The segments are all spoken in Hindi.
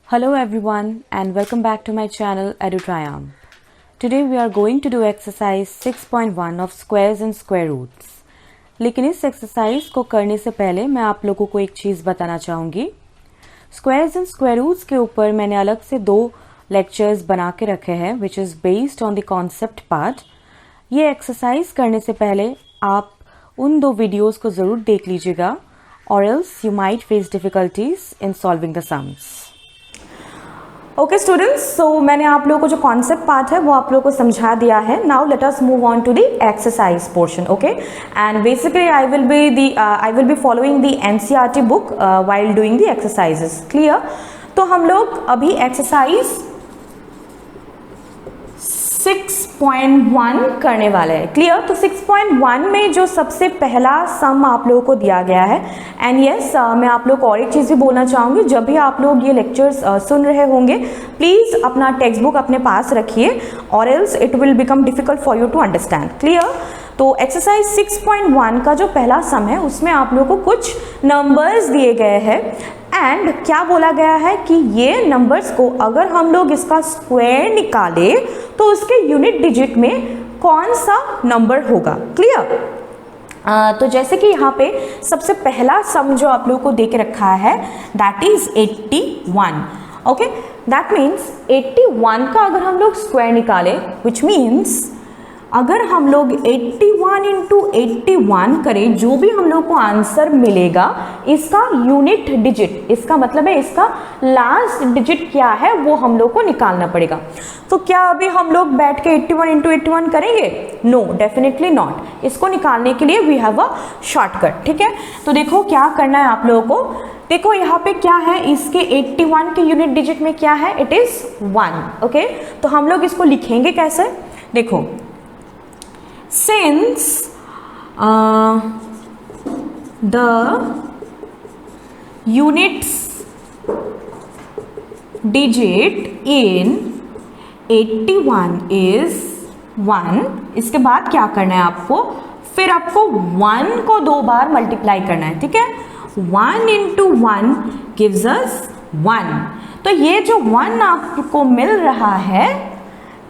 Hello everyone and welcome back to my channel EduTriumph. Today we are going to do exercise 6.1 of squares and square roots. लेकिन इस एक्सरसाइज को करने से पहले मैं आप लोगों को एक चीज़ बताना चाहूँगी. स्क्वायर्स एंड स्क्वायर रूट्स के ऊपर मैंने अलग से 2 लेक्चर्स बना के रखे हैं which is based on the concept part. ये एक्सरसाइज करने से पहले आप उन 2 वीडियोज़ को ज़रूर देख लीजिएगा और else you might face difficulties in solving the sums. Okay students, so मैंने आप लोगों को जो कॉन्सेप्ट पार्ट है वो आप लोगों को समझा दिया है. Now let us move on to the exercise portion. Okay, and basically I will be following the NCERT book while doing the exercises. Clear? तो हम लोग अभी एक्सरसाइज 6.1 करने वाले हैं. क्लियर? तो 6.1 में जो सबसे पहला सम आप लोगों को दिया गया है, एंड यस मैं आप लोग को और एक चीज़ भी बोलना चाहूँगी. जब भी आप लोग ये लेक्चर्स सुन रहे होंगे प्लीज़ अपना टेक्स्ट बुक अपने पास रखिए और else it will become difficult for you to understand. Clear? तो एक्सरसाइज 6.1 का जो पहला सम है उसमें आप लोगों को कुछ नंबर्स दिए गए हैं एंड क्या बोला गया है कि ये नंबर्स को अगर हम लोग इसका स्क्वायर निकाले तो उसके यूनिट डिजिट में कौन सा नंबर होगा. क्लियर? तो जैसे कि यहाँ पे सबसे पहला सम जो आप लोगों को दे के रखा है that is 81. Okay, that means 81 का अगर हम लोग स्क्वायर निकाले विच मीन्स अगर हम लोग 81 इंटू 81 करें जो भी हम लोग को आंसर मिलेगा इसका यूनिट डिजिट, इसका मतलब है इसका लास्ट डिजिट क्या है वो हम लोग को निकालना पड़ेगा. तो क्या अभी हम लोग बैठ के 81 इंटू 81 करेंगे? No, definitely not. इसको निकालने के लिए वी हैव अ शॉर्टकट. ठीक है, तो देखो क्या करना है आप लोगों को. देखो यहाँ पे क्या है, इसके 81 के यूनिट डिजिट में क्या है, इट इज 1. ओके, तो हम लोग इसको लिखेंगे कैसे? देखो, since the units digit in 81 is 1, इसके बाद क्या करना है आपको, फिर आपको 1 को 2 बार मल्टीप्लाई करना है. ठीक है, 1 इंटू 1 गिव्स अस 1. तो ये जो 1 आपको मिल रहा है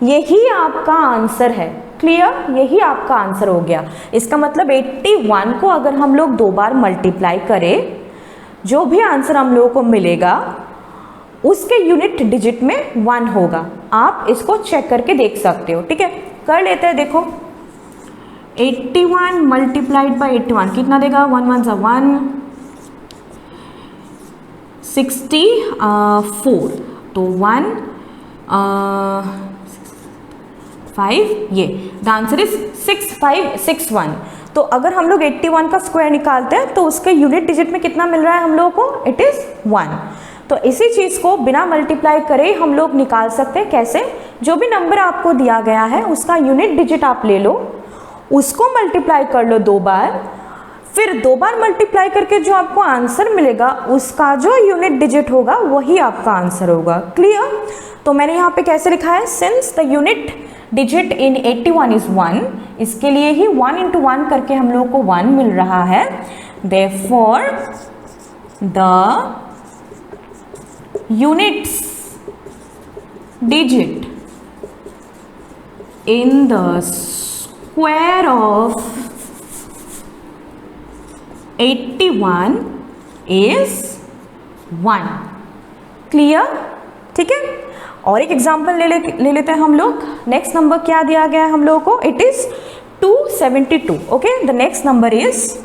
यही आपका आंसर है. क्लियर? यही आपका आंसर हो गया. इसका मतलब 81 को अगर हम लोग 2 बार मल्टीप्लाई करें जो भी आंसर हम लोगों को मिलेगा उसके यूनिट डिजिट में 1 होगा. आप इसको चेक करके देख सकते हो. ठीक है, कर लेते हैं. देखो 81 मल्टीप्लाइड बाई 81 कितना देगा, 1 1 सा 1, 64. तो 1 5, ये द आंसर इज 6561. तो अगर हम लोग 81 का स्क्वायर निकालते हैं तो उसके यूनिट डिजिट में कितना मिल रहा है हम लोगों को, इट इज 1. तो इसी चीज़ को बिना मल्टीप्लाई करे हम लोग निकाल सकते हैं. कैसे? जो भी नंबर आपको दिया गया है उसका यूनिट डिजिट आप ले लो, उसको मल्टीप्लाई कर लो 2 बार, फिर 2 बार मल्टीप्लाई करके जो आपको आंसर मिलेगा उसका जो यूनिट डिजिट होगा वही आपका आंसर होगा. क्लियर? तो मैंने यहाँ पे कैसे लिखा है, since the unit digit in 81 is 1, इसके लिए ही 1 इंटू 1 करके हम लोग को 1 मिल रहा है. Therefore the units digit in the square of 81 is 1. Clear? ठीक है, और एक एग्जाम्पल ले लेते हैं हम लोग. नेक्स्ट नंबर क्या दिया गया है हम लोगों को, it is 272. Okay, the next number is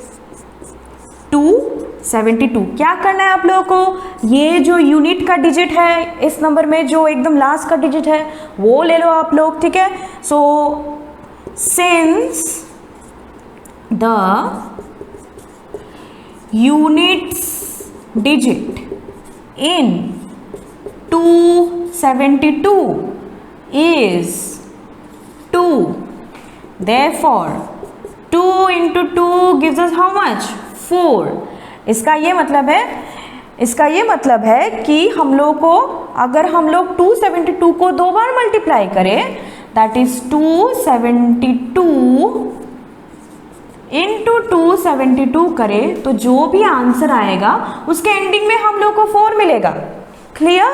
272. क्या करना है आप लोगों को, ये जो यूनिट का डिजिट है इस नंबर में जो एकदम लास्ट का डिजिट है वो ले लो आप लोग. ठीक है, so since the units digit in 272 is 2. Therefore 2 into 2 gives us how much? 4. इसका ये मतलब है कि हम लोग को अगर हम लोग 272 को 2 बार मल्टीप्लाई करें दैट इज 272 इंटू 272 करें तो जो भी आंसर आएगा उसके एंडिंग में हम लोग को 4 मिलेगा. Clear?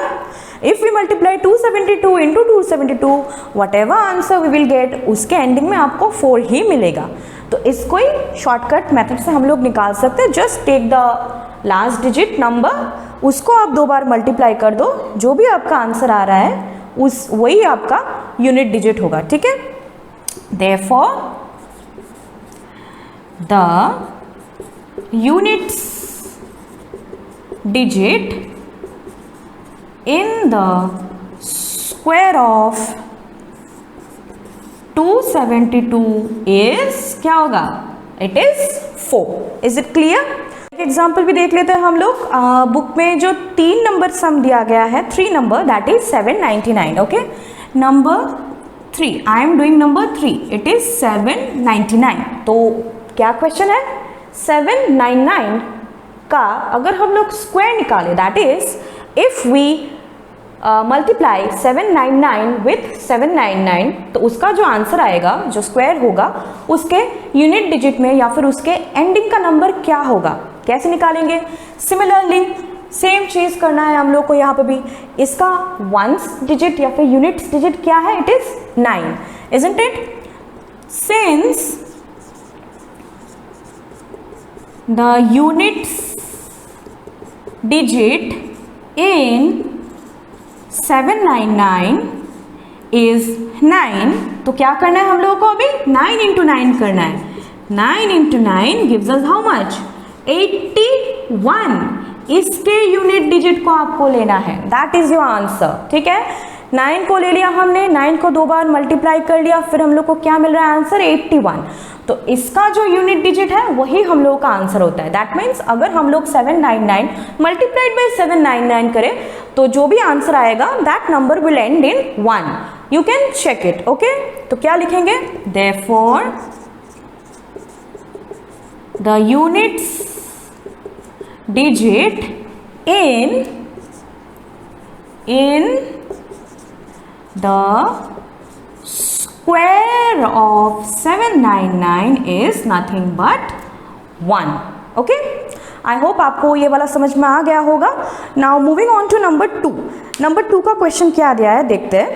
If we multiply 272 into 272, whatever answer we will get, उसके एंडिंग में आपको 4 ही मिलेगा। तो इसको ही शॉर्टकट मेथड से हम लोग निकाल सकते हैं। Just take the last digit number, उसको आप 2 बार मल्टीप्लाई कर दो, जो भी आपका आंसर आ रहा है उस वही आपका यूनिट डिजिट होगा। ठीक है, therefore the units digit in the square of 272 is क्या होगा? It is 4. Is it clear? एक एग्जाम्पल भी देख लेते हैं हम लोग। बुक में जो 3 नंबर सम दिया गया है, 3 number, that is 799। Okay, number 3, I am doing number 3, it is 799। तो क्या क्वेश्चन है? 799 का अगर हम लोग स्क्वायर निकाले, that is if we multiply 799 with 799, तो उसका जो आंसर आएगा, जो स्क्वायर होगा, उसके यूनिट डिजिट में या फिर उसके एंडिंग का नंबर क्या होगा, कैसे निकालेंगे? सिमिलरली सेम चीज करना है हम लोग को यहाँ पे भी। इसका वंस डिजिट या फिर यूनिट्स डिजिट क्या है? It is 9, isn't it? Since the units digit in 799 is 9, तो क्या करना है हम लोगों को अभी? 9 into 9 करना है। 9 into 9 gives us how much? 81। इसके यूनिट डिजिट को आपको लेना है, दैट इज योर आंसर। ठीक है, 9 को ले लिया हमने, 9 को 2 बार मल्टीप्लाई कर लिया, फिर हम लोग को क्या मिल रहा है? आंसर 81। तो इसका जो यूनिट डिजिट है वही हम लोगों का आंसर होता है। दैट मीन्स अगर हम लोग 799 मल्टीप्लाइड बाय 799 करें तो जो भी आंसर आएगा that number will end in 1। You can check it. Okay, तो क्या लिखेंगे? Therefore the units digit in the square of 799 is nothing but 1. Okay, I hope आपको ये वाला समझ में आ गया होगा। Now moving on to number 2. Number 2 का क्वेश्चन क्या दिया है देखते हैं।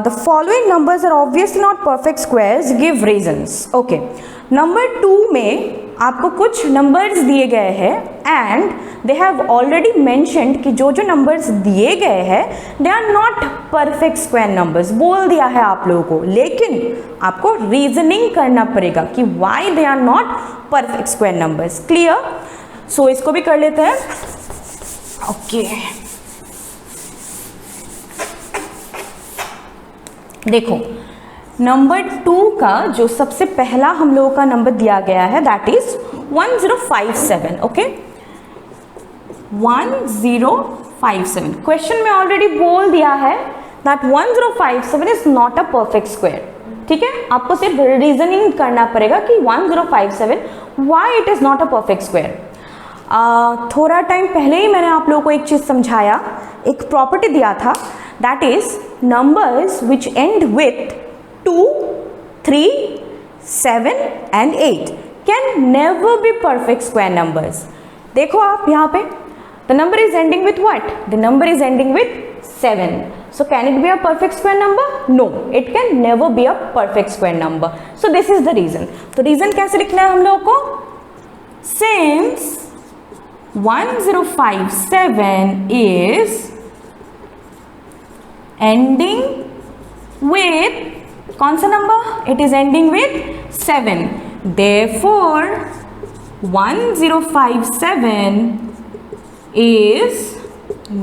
The following numbers are obviously not perfect squares. Give reasons. Okay, number 2 में आपको कुछ नंबर्स दिए गए हैं and they have already mentioned कि जो जो नंबर्स दिए गए हैं they are not perfect square numbers, बोल दिया है आप लोगों को, लेकिन आपको रीजनिंग करना पड़ेगा कि why they are not perfect square numbers. Clear? So इसको भी कर लेते हैं। ओके, देखो नंबर 2 का जो सबसे पहला हम लोगों का नंबर दिया गया है दैट इज 1057। ओके, 1057 क्वेश्चन में ऑलरेडी बोल दिया है that 1057 is not a perfect square. ठीक है, आपको सिर्फ रीजनिंग करना पड़ेगा कि 1057 why it is not a perfect square. थोड़ा टाइम पहले ही मैंने आप लोगों को एक चीज समझाया, एक प्रॉपर्टी दिया था, that is numbers which and with 2, 3, 7 and 8 can never be perfect square numbers. देखो आप यहाँ पे the number is ending with what? The number is ending with 7. So can it be a perfect square number? No, it can never be a perfect square number. So this is the reason. तो reason कैसे लिखना है हम लोगों को? Since 1057 is ending with कौन सा number? It is ending with 7, therefore 1057 is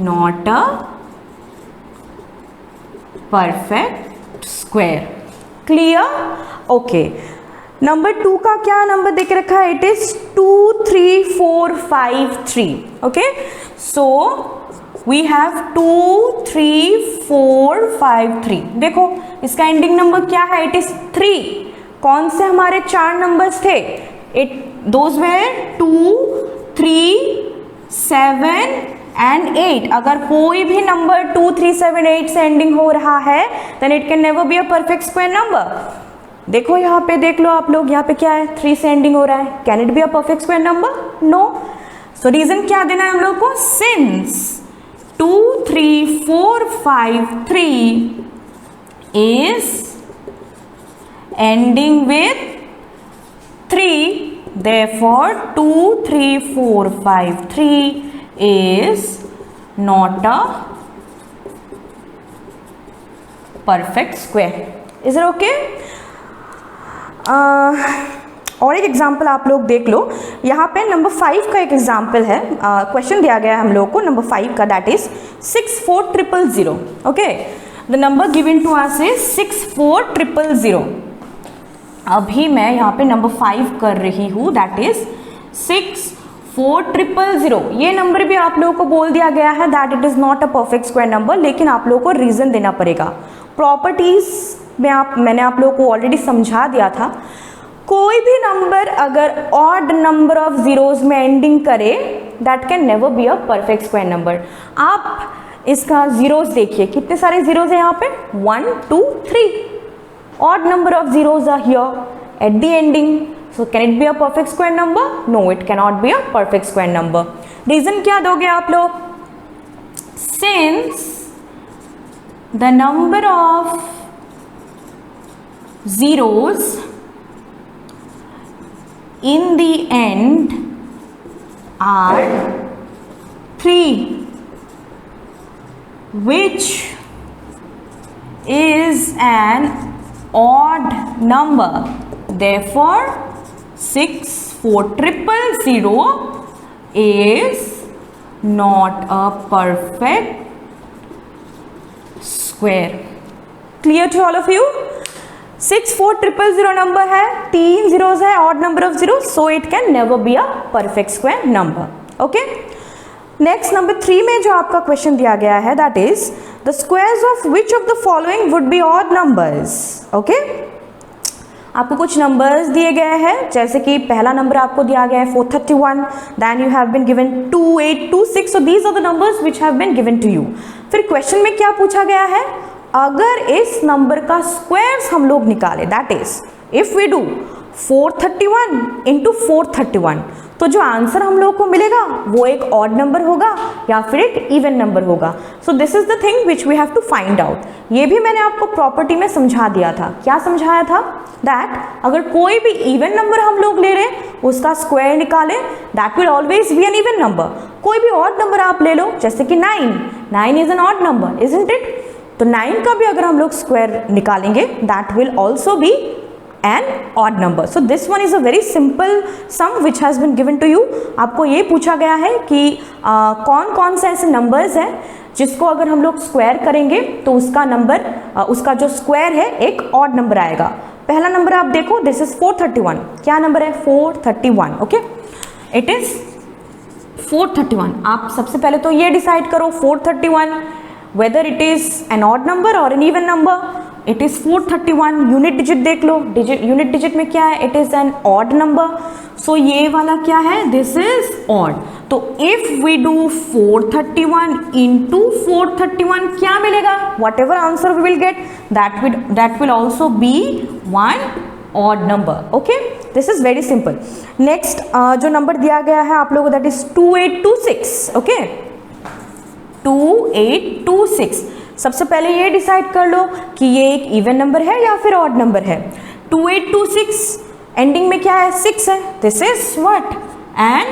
not a perfect square. Clear? Okay, number 2 का क्या नंबर देख रखा है? It is 23453. Okay, so we have 23453। देखो इसका एंडिंग नंबर क्या है? It is 3। कौन से हमारे 4 नंबर्स थे? Those were 2, 3, 7 and 8। अगर कोई भी नंबर 2, 3, 7, 8 से एंडिंग हो रहा है then it can never be a perfect square number. देखो यहाँ पे देख लो आप लोग, यहाँ पे क्या है? 3 से एंडिंग हो रहा है, can it be a perfect square number? No. So reason क्या देना है हम लोग को? Since 2 3 4 5 3 is ending with 3, therefore 2 3 4 5 3 is not a perfect square. Is it okay? और एक एग्जाम्पल आप लोग देख लो, यहाँ पे नंबर 5 का एक एग्जाम्पल है, क्वेश्चन दिया गया है हम लोग को नंबर 5 का, that is 64000. Okay, the number given to us is 64000. अभी मैं यहाँ पे नंबर 5 कर रही हूँ, दैट इज 64000. ये नंबर भी आप लोगों को बोल दिया गया है that it is not a perfect square number, लेकिन आप लोगों को रीजन देना पड़ेगा. प्रॉपर्टीज में मैंने आप लोगों को ऑलरेडी समझा दिया था. कोई भी नंबर अगर ऑड नंबर ऑफ जीरोज में एंडिंग करे that can never be a perfect square number. आप इसका जीरोज देखिए, कितने सारे जीरोज हैं यहाँ पे, 1 2 3. Odd number of zeros are here at the ending, so can it be a perfect square number? No, it can not be a perfect square number. Reason क्या दोगे आप लोग? Since the number of zeros in the end are 3, which is an odd number, therefore 64000 is not a perfect square. Clear to all of you? 64000 number है, 3 जीरोज है, odd number of zero, so it can never be a perfect square number. Okay, next number 3 में जो आपका क्वेश्चन दिया गया है that is the squares of which of the following would be odd numbers. Okay, आपको कुछ नंबर्स दिए गए हैं, जैसे कि पहला नंबर आपको दिया गया है 431, then you have been given 2826, so these are the numbers which have been given to you. फिर क्वेश्चन में क्या पूछा गया है, अगर इस नंबर का स्क्वायर्स हम लोग निकाले, that is if we do 431 into 431, तो जो आंसर हम लोग को मिलेगा वो एक ऑड नंबर होगा या फिर एक इवन नंबर होगा. So this is the thing which we have to find out. ये भी मैंने आपको प्रॉपर्टी में समझा दिया था. क्या समझाया था? दैट अगर कोई भी इवन नंबर हम लोग ले रहे हैं, उसका स्क्वायर निकाले, that will always be an even number. कोई भी ऑड नंबर आप ले लो, जैसे कि 9 is an odd number, isn't it? तो 9 का भी अगर हम लोग स्क्वायर निकालेंगे that will also be an odd number. So this one is a very simple sum which has been given to you. आपको ये पूछा गया है कि कौन कौन से ऐसे नंबर्स हैं जिसको अगर हम लोग स्क्वायर करेंगे तो उसका नंबर उसका जो स्क्वायर है एक ऑड नंबर आएगा. पहला नंबर आप देखो, दिस इज 431. क्या नंबर है? 431. Okay, it is 431. आप सबसे पहले तो ये डिसाइड करो 431 whether it is an odd number or an even number. It is 431. Unit digit देख लो, यूनिट डिजिट में क्या है? It is an odd number. So ये वाला क्या है? This is odd. तो इफ वी डू 431 इंटू 431 क्या मिलेगा? Whatever answer we will get that will also be one odd number. Okay, this is very simple. Next जो नंबर दिया गया है आप लोगों को दैट इज 2826. ओके, 2826. सबसे पहले ये डिसाइड कर लो कि ये एक इवन नंबर है या फिर ऑड नंबर है. 2826 एंडिंग में क्या है? 6 है. This is what? An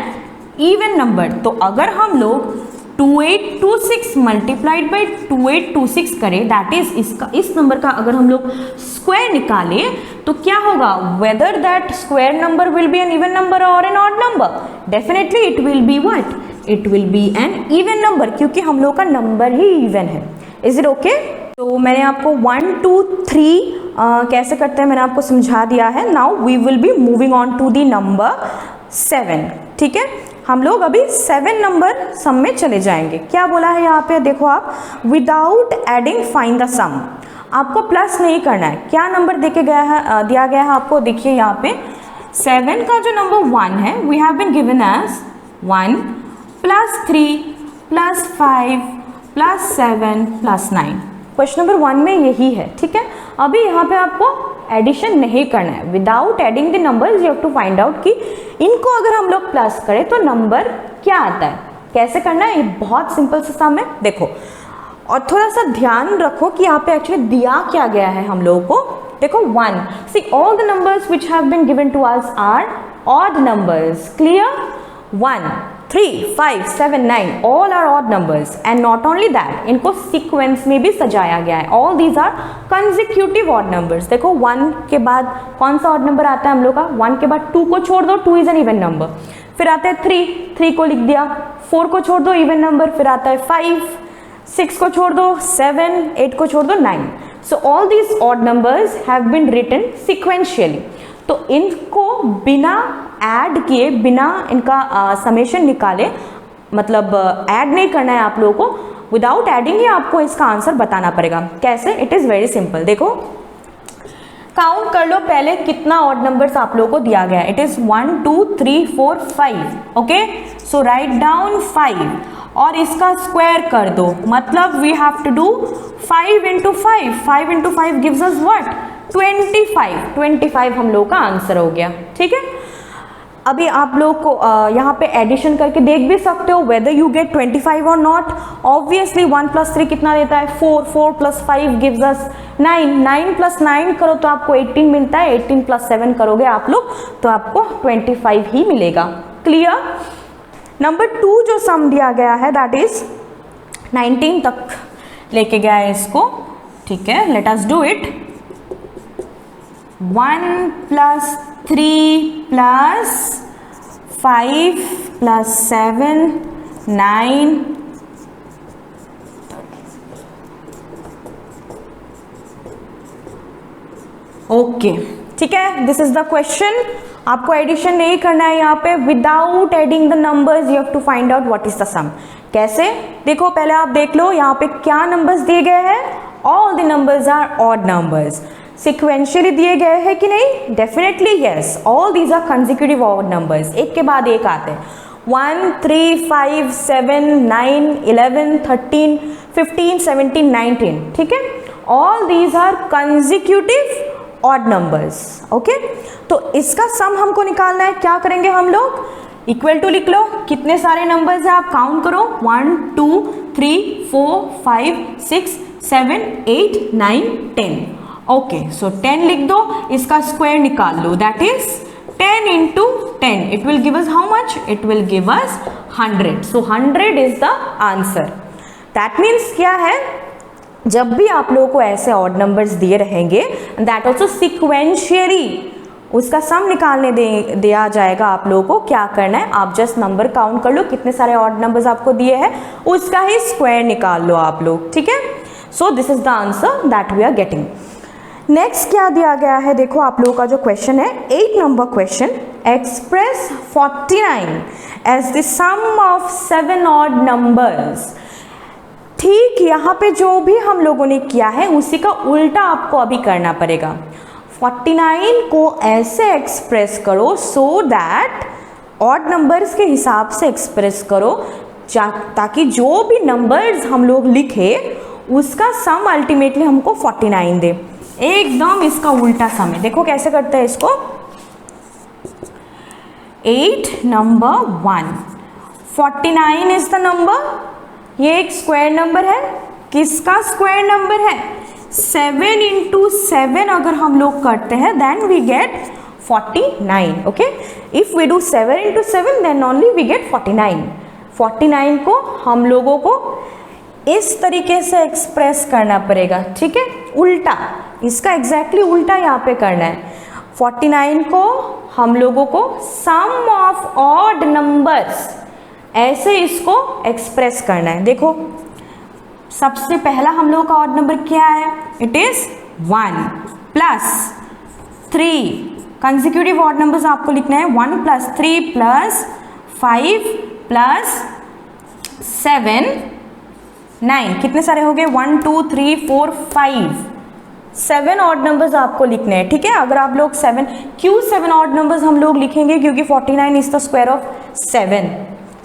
even number. तो अगर हम लोग 2826 मल्टीप्लाइड बाई 2826 करें, दैट इज इस नंबर का अगर हम लोग स्क्वायर निकाले तो क्या होगा? Whether that square number will be an even number और an odd number? Definitely it will be what? It will be an even number, क्योंकि हम लोग का नंबर ही इवन है. Is it okay? तो मैंने आपको 1 2 3 कैसे करते हैं मैंने आपको समझा दिया है. Now we will be moving on to the number 7. ठीक है, हम लोग अभी 7 नंबर सम में चले जाएंगे. क्या बोला है यहाँ पे? देखो आप, विदाउट एडिंग फाइंड द सम. आपको प्लस नहीं करना है. क्या नंबर दिया गया है आपको? देखिए यहाँ पे 7 का जो नंबर 1 है, we have been given as 1 + 3 + 5 + 7 + 9. Question number 1 में यही है. ठीक है, अभी यहाँ पे आपको एडिशन नहीं करना है. Without adding the numbers you have to find out कि इनको अगर हम लोग प्लस करें तो नंबर क्या आता है. कैसे करना है? ये बहुत सिंपल सा सम है. देखो और थोड़ा सा ध्यान रखो कि यहाँ पे एक्चुअली दिया क्या गया है हम लोगों को। देखो 1, see all the numbers which have been given to us are odd numbers, clear. 1, 3, 5, 7, 9 all are odd numbers and not only that इनको सीक्वेंस में भी सजाया गया है। all these are consecutive odd numbers। देखो 1 के बाद कौन सा odd number आता है हम लोग का, 1 के बाद 2 को छोड़ दो, 2 is an even number, फिर आता है 3 को लिख दिया, 4 को छोड़ दो even number, फिर आता है 5, 6 को छोड़ दो 7, 8 को छोड़ दो 9। so all these odd numbers have been written sequentially। तो इनको बिना ऐड किए, बिना इनका समेशन निकाले, मतलब ऐड नहीं करना है आप लोगों को, विदाउट एडिंग ही आपको इसका आंसर बताना पड़ेगा। कैसे? It is very simple. देखो काउंट कर लो पहले कितना ऑड नंबर्स आप लोगों को दिया गया है। It is 1, 2, 3, 4, 5। Okay, so write down 5 और इसका स्क्वायर कर दो, मतलब we have to do 5 into 5। 5 into 5 gives us what? 25। 25 हम लोग का आंसर हो गया। ठीक है, अभी आप लोग को यहाँ पे एडिशन करके देख भी सकते हो वेदर यू गेट 25 और नॉट। ऑब्वियसली 1 + 3 कितना देता है? 4। 4 + 5 गिव्स अस 9। 9 + 9 करो तो आपको 18 मिलता है। 18 + 7 करोगे आप लोग तो आपको 25 ही मिलेगा। क्लियर। नंबर 2 जो सम दिया गया है दैट इज 19 तक लेके गया है इसको। ठीक है, let us do it. 1 + 3 + 5 + 7 9 okay. ठीक है, दिस इज द क्वेश्चन। आपको एडिशन नहीं करना है यहाँ पे। Without adding the numbers you have to find out what is the sum. कैसे? देखो पहले आप देख लो यहाँ पे क्या नंबर्स दिए गए हैं। All the numbers are odd numbers. Sequentially दिए गए हैं कि नहीं? Definitely yes. All these are consecutive odd numbers, एक के बाद एक आते हैं। 1, 3, 5, 7, 9, 11, 13, 15, 17, 19। ठीक है, all these are consecutive odd numbers. Okay, तो इसका सम हमको निकालना है। क्या करेंगे हम लोग? इक्वल टू लिख लो। कितने सारे नंबर्स है आप काउंट करो। 1, 2, 3, 4, 5, 6, 7, 8, 9, 10। ओके, सो 10 लिख दो। इसका स्क्वायर निकाल लो, that is 10 into 10। It will give us how much? It will give us 100। So 100 is the answer. That means क्या है, जब भी आप लोगों को ऐसे ऑड नंबर्स दिए रहेंगे दैट ऑल्सो सिक्वेंशियली उसका सम निकालने दिया जाएगा। आप लोगों को क्या करना है, आप जस्ट नंबर काउंट कर लो, कितने सारे ऑड नंबर्स आपको दिए हैं, उसका ही स्क्वायर निकाल लो आप लोग। ठीक है, so this is the answer that we are getting. Next क्या दिया गया है, देखो आप लोगों का जो क्वेश्चन है 8 number question. Express 49 as the sum of 7 odd numbers. ठीक यहाँ पे जो भी हम लोगों ने किया है उसी का उल्टा आपको अभी करना पड़ेगा। 49 को ऐसे एक्सप्रेस करो सो दैट ऑड नंबर्स के हिसाब से एक्सप्रेस करो, ताकि जो भी नंबर्स हम लोग लिखे उसका सम अल्टीमेटली हमको 49 दे। एकदम इसका उल्टा सम है। देखो कैसे करते हैं इसको। 8 नंबर 1, 49 इज द नंबर। ये एक स्क्वायर नंबर है। किसका स्क्वायर नंबर है? 7 इंटू 7 अगर हम लोग करते हैं then we get 49। Okay, if we do 7 into 7 then only we get 49। 49 को हम लोगों को इस तरीके से एक्सप्रेस करना पड़ेगा। ठीक है, उल्टा, इसका एग्जैक्टली उल्टा यहाँ पे करना है। 49 को हम लोगों को सम ऑफ ऑड नंबर्स ऐसे इसको एक्सप्रेस करना है। देखो सबसे पहला हम लोगों का ऑड नंबर क्या है? It is 1 + 3। Consecutive odd numbers आपको लिखना है 1 + 3 + 5 + 7 9। कितने सारे हो गए? 1 2 3 4 5 7 ऑड नंबर्स आपको लिखने हैं। ठीक है, अगर आप लोग 7 क्यों 7 ऑड नंबर्स हम लोग लिखेंगे? क्योंकि 49 इज द स्क्वायर ऑफ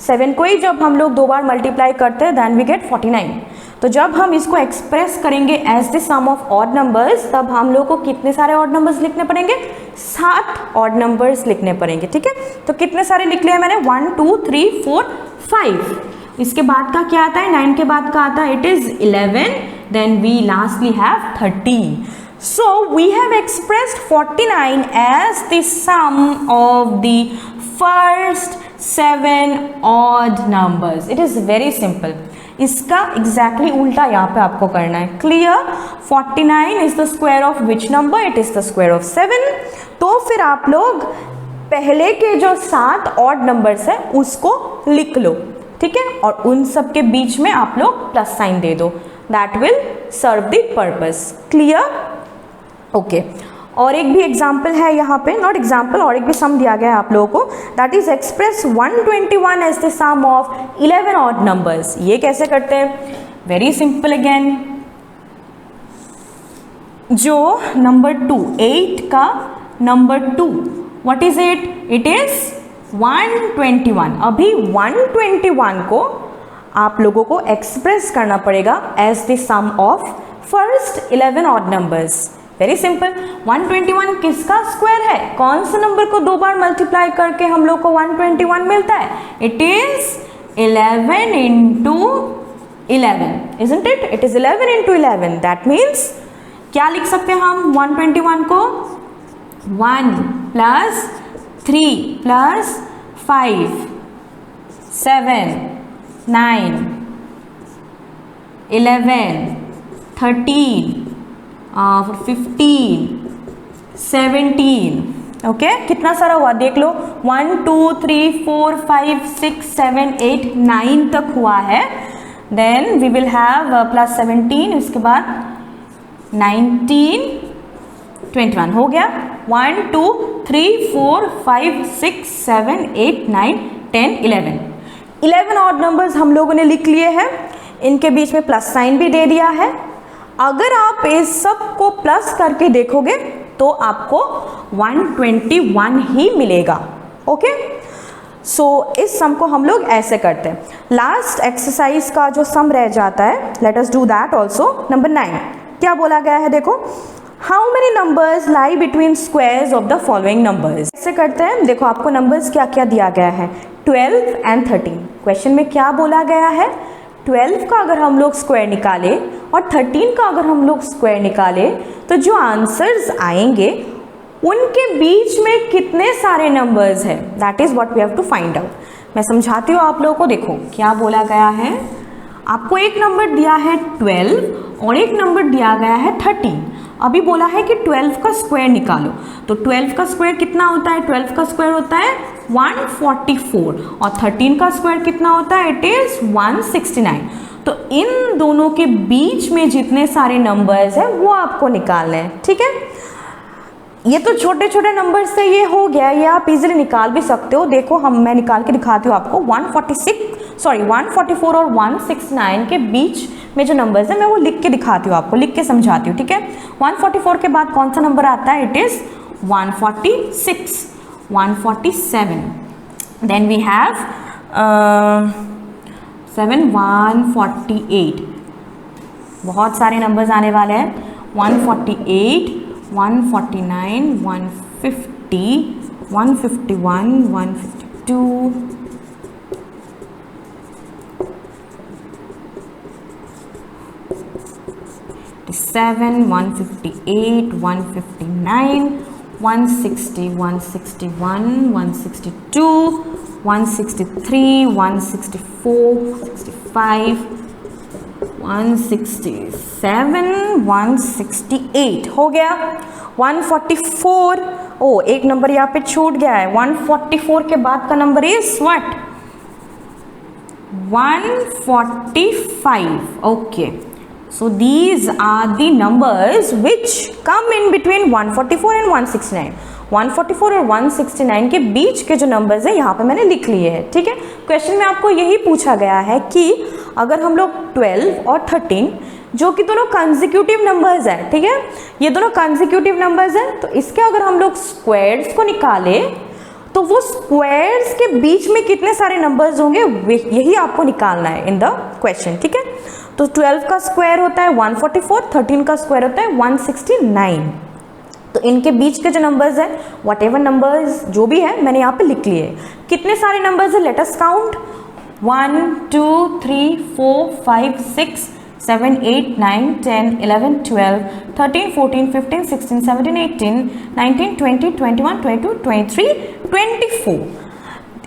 7 को ही जब हम लोग 2 बार मल्टीप्लाई करते हैं देन वी गेट 49। तो जब हम इसको एक्सप्रेस करेंगे as the sum of odd numbers तब हम लोग को कितने सारे ऑड नंबर्स लिखने पड़ेंगे? 7 ऑड नंबर्स लिखने पड़ेंगे। ठीक है, तो कितने सारे लिख लिए मैंने? 1 2 3 4 5। इसके बाद का क्या आता है, 9 के बाद का आता है, it is 11, then we lastly have 13. So we have expressed 49 as the sum of the first 7 odd numbers. It is very simple. इसका exactly उल्टा यहाँ पे आपको करना है. Clear? 49 is the square of which number? It is the square of 7. तो फिर आप लोग पहले के जो 7 odd numbers है उसको लिख लो, ठीक है, और उन सब के बीच में आप लोग प्लस साइन दे दो. That will serve the purpose. Clear? Okay और एक भी एग्जाम्पल है यहाँ पे, नॉट एग्जाम्पल, और एक भी सम दिया गया है आप लोगों को. That is express 121 as the sum of 11 odd numbers. ये कैसे करते हैं? Very simple again. जो नंबर 2, 8 का number 2, what is it? It is 121. अभी 121 को आप लोगों को एक्सप्रेस करना पड़ेगा as the sum of first 11 odd numbers. Very simple. 121 किसका स्क्वायर है? कौन से नंबर को 2 बार मल्टीप्लाई करके हम लोग को 121 मिलता है? It is 11 into 11, isn't it? It is 11 into 11. That means क्या लिख सकते हैं हम 121 को? 1 प्लस 3 प्लस 5 7 9 11 13 15 17. ओके, कितना सारा हुआ देख लो. 1 2 3 4 5 6 7 8 9 तक हुआ है. Then we will have plus 17, उसके बाद 19 21 हो गया. 1 2 3 4 5 6 7 8 9 10 11. 11 ऑड नंबर्स हम लोगों ने लिख लिए हैं. इनके बीच में प्लस साइन भी दे दिया है. अगर आप इस सब को प्लस करके देखोगे तो आपको 121 ही मिलेगा. ओके, सो इस सम को हम लोग ऐसे करते हैं. लास्ट एक्सरसाइज का जो सम रह जाता है, let us do that also. Number 9 क्या बोला गया है? देखो, how many numbers lie between squares of the following numbers. ऐसे करते हैं. देखो आपको नंबर्स क्या क्या दिया गया है, 12 एंड 13. क्वेश्चन में क्या बोला गया है? 12 का अगर हम लोग स्क्वायर निकाले और 13 का अगर हम लोग स्क्वायर निकाले तो जो आंसर्स आएंगे उनके बीच में कितने सारे नंबर्स हैं, that is what we have to find out. मैं समझाती हूँ आप लोगों को. देखो क्या बोला गया है. आपको एक नंबर दिया है 12 और एक नंबर दिया गया है 13. अभी बोला है कि 12 का स्क्वायर निकालो. तो 12 का स्क्वायर कितना होता है? 12 का स्क्वायर होता है 144 और 13 का स्क्वायर कितना होता है? It is 169. तो इन दोनों के बीच में जितने सारे नंबर्स हैं वो आपको निकालने हैं, ठीक है. ये तो छोटे छोटे नंबर से ये हो गया, ये आप इजीली निकाल भी सकते हो. देखो मैं निकाल के दिखाती हूँ आपको. 144 और 169 के बीच में जो नंबर्स है मैं वो लिख के दिखाती हूँ आपको, लिख के समझाती हूँ, ठीक है. 144 के बाद कौन सा नंबर आता है? It is 146 147. Then we have 7 148. बहुत सारे नंबर्स आने वाले हैं. 148 149 150 151 152 7 158 159 160 161 162 163 164 65 167 168 हो गया. 144. ओ एक नंबर यहाँ पे छूट गया है. 144 के बाद का number is what? 145. Okay, so these are the numbers which come in between 144 and 169. 144 और 169 के बीच के जो नंबर्स है यहाँ पे मैंने लिख लिए हैं, ठीक है. क्वेश्चन में आपको यही पूछा गया है कि अगर हम लोग 12 और 13 जो कि दोनों कंसेक्यूटिव नंबर्स हैं, ठीक है, ये दोनों कंसेक्यूटिव नंबर्स हैं, तो इसके अगर हम लोग स्क्वायर्स को निकाले तो वो स्क्वायर्स के बीच में कितने सारे नंबर्स होंगे यही आपको निकालना है इन द क्वेश्चन, ठीक है. तो 12 का स्क्वायर होता है 144, 13 का स्क्वायर होता है 169. तो इनके बीच के जो नंबर्स हैं, व्हाट एवर नंबर्स जो भी है मैंने यहाँ पे लिख लिए. कितने सारे नंबर्स है? लेट अस काउंट. 1 2 3 4 5 6 7 8 9 10 11 12 13 14 15 16 17 18 19 20 21 22 23 24।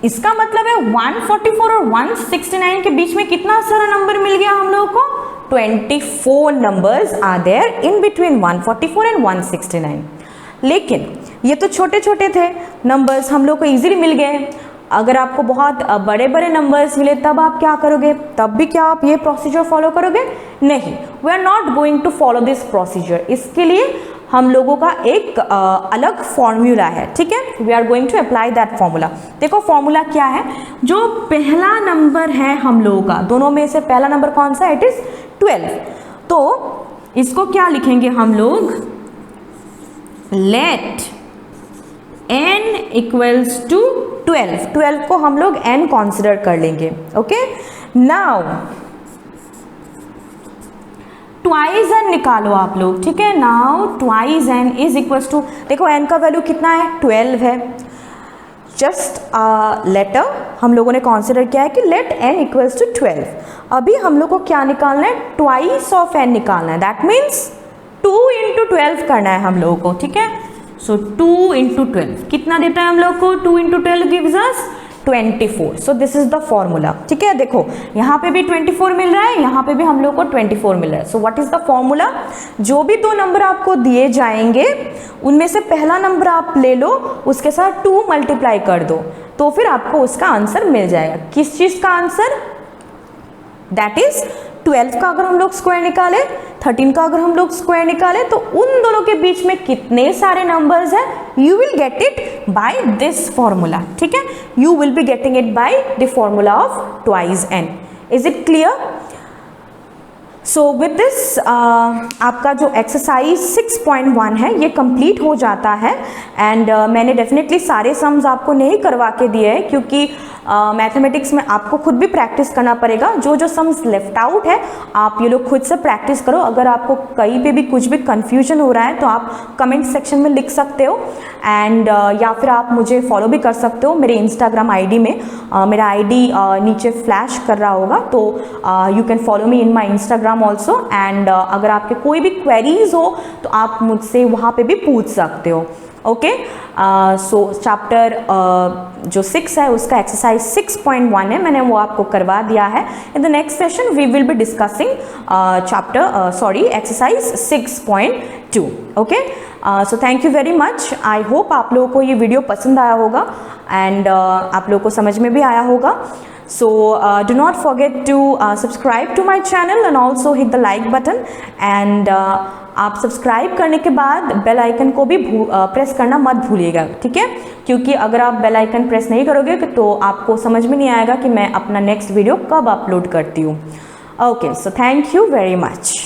इसका मतलब है 144 और 169 के बीच में कितना सारा नंबर मिल गया हम लोगों को? 24 numbers are there in between 144 and 169। लेकिन ये तो छोटे छोटे थे नंबर्स, हम लोग को इजीली मिल गए। अगर आपको बहुत बड़े बड़े नंबर्स मिले तब आप क्या करोगे? तब भी क्या आप ये प्रोसीजर फॉलो करोगे? नहीं, we are not going to follow this procedure. इसके लिए हम लोगों का एक अलग फॉर्मूला है, ठीक है? We are going to apply that formula. देखो फॉर्मूला क्या है, जो पहला नंबर है हम लोगों का, दोनों में से पहला नंबर कौन सा? It is 12। तो इसको क्या लिखेंगे हम लोग? Late n equals to 12। 12 को हम लोग n कंसिडर कर लेंगे। ओके, नाउ ट्वाइस एन निकालो आप लोग, ठीक है? Now twice n is equals to, देखो n का वैल्यू कितना है? 12 है। जस्ट लेटर हम लोगों ने कंसिडर किया है कि लेट n इक्वल्स टू 12। अभी हम लोग को क्या निकालना है? ट्वाइस ऑफ n निकालना है। दैट मीन्स 2 इंटू 12 करना है हम लोगों को, ठीक है? सो 2 इंटू 12 कितना देता है हम लोग को? 2 into 12 gives us 24। So this is the formula, ठीक है? देखो यहाँ पे भी 24 मिल रहा है, यहाँ पे भी हम लोग को 24 मिल रहा है। So what is the formula? जो भी दो नंबर आपको दिए जाएंगे उनमें से पहला नंबर आप ले लो, उसके साथ 2 मल्टीप्लाई कर दो, तो फिर आपको उसका आंसर मिल जाएगा। किस चीज का आंसर? दैट इज 12 का अगर हम लोग स्क्वायर निकाले, 13 का अगर हम लोग स्क्वायर निकाले, तो उन दोनों के बीच में कितने सारे नंबर्स हैं? You will get it by this formula, ठीक है? You will be getting it by the formula of twice n। Is it clear? So with this आपका जो एक्सरसाइज 6.1 है ये कंप्लीट हो जाता है। एंड मैंने डेफिनेटली सारे सम्स आपको नहीं करवा के दिए हैं, क्योंकि मैथमेटिक्स में आपको खुद भी प्रैक्टिस करना पड़ेगा। जो जो सम्स लेफ्ट आउट है आप ये लोग खुद से प्रैक्टिस करो। अगर आपको कहीं पे भी कुछ भी कन्फ्यूजन हो रहा है तो आप कमेंट सेक्शन में लिख सकते हो, एंड या फिर आप मुझे फॉलो भी कर सकते हो मेरे इंस्टाग्राम आईडी में। मेरा आईडी नीचे फ्लैश कर रहा होगा, तो you can follow me in my Instagram also. And अगर आपके कोई भी क्वेरीज हो तो आप मुझसे वहाँ पे भी पूछ सकते हो। ओके, सो चैप्टर जो 6 है उसका एक्सरसाइज 6.1 है, मैंने वो आपको करवा दिया है। In the next session we will be discussing exercise 6.2। Okay, so thank you very much. I hope आप लोगों को ये वीडियो पसंद आया होगा एंड आप लोगों को समझ में भी आया होगा। So do not forget to subscribe to my channel and also hit the like button, and आप सब्सक्राइब करने के बाद बेल आइकन को भी प्रेस करना मत भूलिएगा, ठीक है? क्योंकि अगर आप बेल आइकन प्रेस नहीं करोगे तो आपको समझ में नहीं आएगा कि मैं अपना नेक्स्ट वीडियो कब अपलोड करती हूँ। Okay, so thank you very much.